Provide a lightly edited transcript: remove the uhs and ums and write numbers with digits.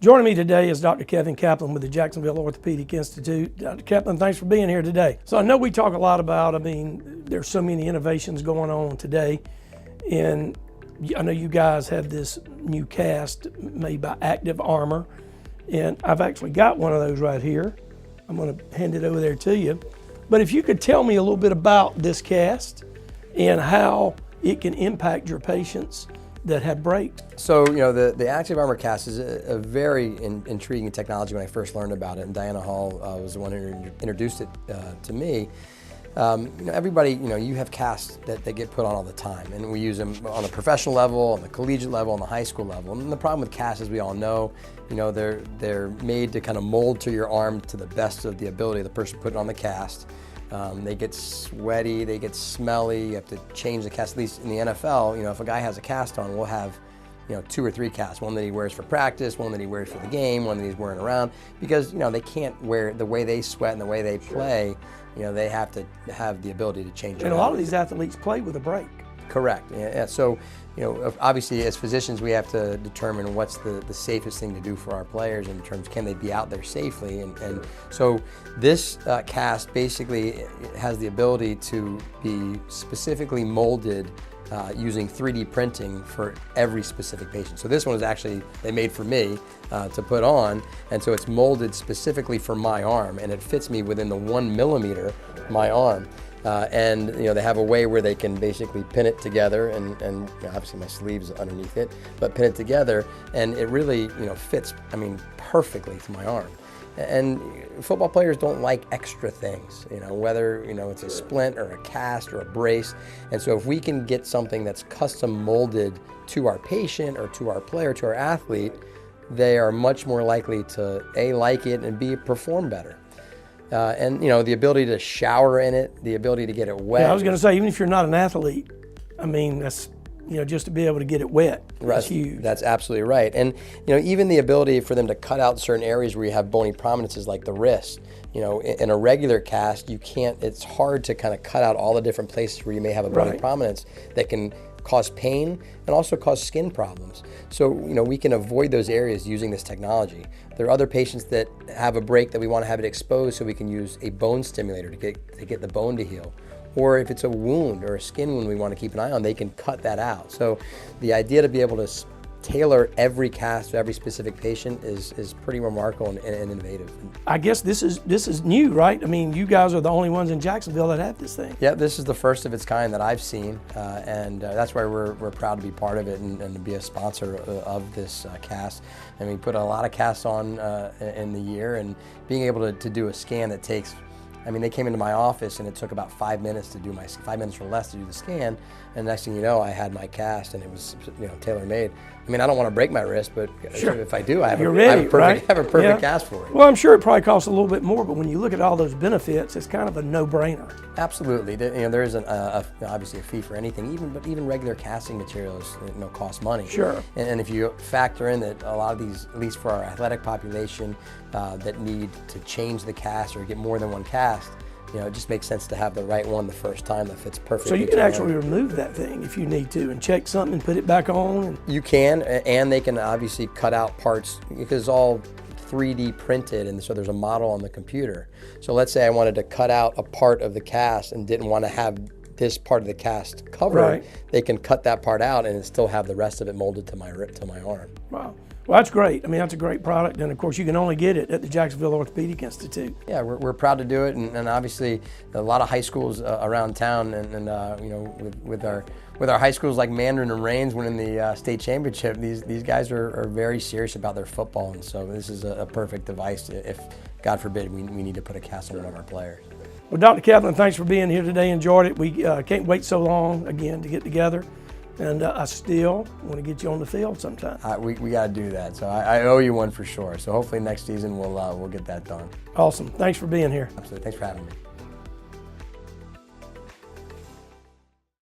Joining me today is Dr. Kevin Kaplan with the Jacksonville Orthopedic Institute. Dr. Kaplan, thanks for being here today. So I know we talk a lot about, there's so many innovations going on today, and I know you guys have this new cast made by ActivArmor, and I've actually got one of those right here. I'm going to hand it over there to you. But if you could tell me a little bit about this cast and how it can impact your patients that have breaks. So, the ActivArmor cast is a very intriguing technology when I first learned about it, and Diana Hall was the one who introduced it to me. Everybody, you have casts that get put on all the time, and we use them on a professional level, on the collegiate level, on the high school level. And the problem with casts, as we all know, they're made to kind of mold to your arm to the best of the ability of the person putting on the cast. They get sweaty, they get smelly, you have to change the cast. At least in the NFL, if a guy has a cast on, we'll have 2 or 3 casts, one that he wears for practice, one that he wears for the game, one that he's wearing around, because they can't wear the way they sweat and the way they play. They have to have the ability to change it. And a lot of these athletes play with a break. Correct. Yeah. So, obviously as physicians, we have to determine what's the safest thing to do for our players in terms of can they be out there safely. And so this cast basically has the ability to be specifically molded using 3D printing for every specific patient. So this one is actually, they made for me to put on, and so it's molded specifically for my arm, and it fits me within the 1 millimeter of my arm. And they have a way where they can basically pin it together, and obviously my sleeve's underneath it, but pin it together, and it really fits, perfectly to my arm. And football players don't like extra things, whether it's a splint or a cast or a brace. And so if we can get something that's custom molded to our patient or to our player, to our athlete, they are much more likely to A, like it, and B, perform better. And the ability to shower in it, the ability to get it wet. Yeah, I was going to say, even if you're not an athlete, that's just to be able to get it wet, that's huge. That's absolutely right. And even the ability for them to cut out certain areas where you have bony prominences like the wrist. In a regular cast, you can't. It's hard to kind of cut out all the different places where you may have a bony prominence that can cause pain and also cause skin problems. So we can avoid those areas using this technology. There are other patients that have a break that we want to have it exposed, so we can use a bone stimulator to get the bone to heal. Or if it's a wound or a skin wound we want to keep an eye on, they can cut that out. So the idea to be able to tailor every cast to every specific patient is pretty remarkable and innovative. I guess this is new, right? You guys are the only ones in Jacksonville that have this thing. Yeah, this is the first of its kind that I've seen, and that's why we're proud to be part of it and to be a sponsor of this cast. And we put a lot of casts on in the year, and being able to do a scan that takes, they came into my office and it took about 5 minutes to do 5 minutes or less to do the scan, and next thing you know, I had my cast and it was tailor-made. I don't want to break my wrist, but sure, if I do, I have a perfect cast for it. Well, I'm sure it probably costs a little bit more, but when you look at all those benefits, it's kind of a no-brainer. Absolutely. There is obviously a fee for anything, even regular casting materials cost money. Sure. And if you factor in that a lot of these, at least for our athletic population, that need to change the cast or get more than one cast, it just makes sense to have the right one the first time that fits perfectly. So you can actually remove that thing if you need to and check something and put it back on? You can, and they can obviously cut out parts because it's all 3D printed, and so there's a model on the computer. So let's say I wanted to cut out a part of the cast and didn't want to have this part of the cast covered, they can cut that part out and still have the rest of it molded to my arm. Wow. Well, that's great. That's a great product, and of course you can only get it at the Jacksonville Orthopedic Institute. Yeah, we're proud to do it, and obviously a lot of high schools around town, and with our high schools like Mandarin and Rains winning the state championship, these guys are very serious about their football, and so this is a perfect device if, God forbid, we need to put a cast on one of our players. Well, Dr. Kaplan, thanks for being here today. Enjoyed it. We can't wait so long again to get together. And I still want to get you on the field sometime. We got to do that. So I owe you one for sure. So hopefully next season we'll get that done. Awesome. Thanks for being here. Absolutely. Thanks for having me.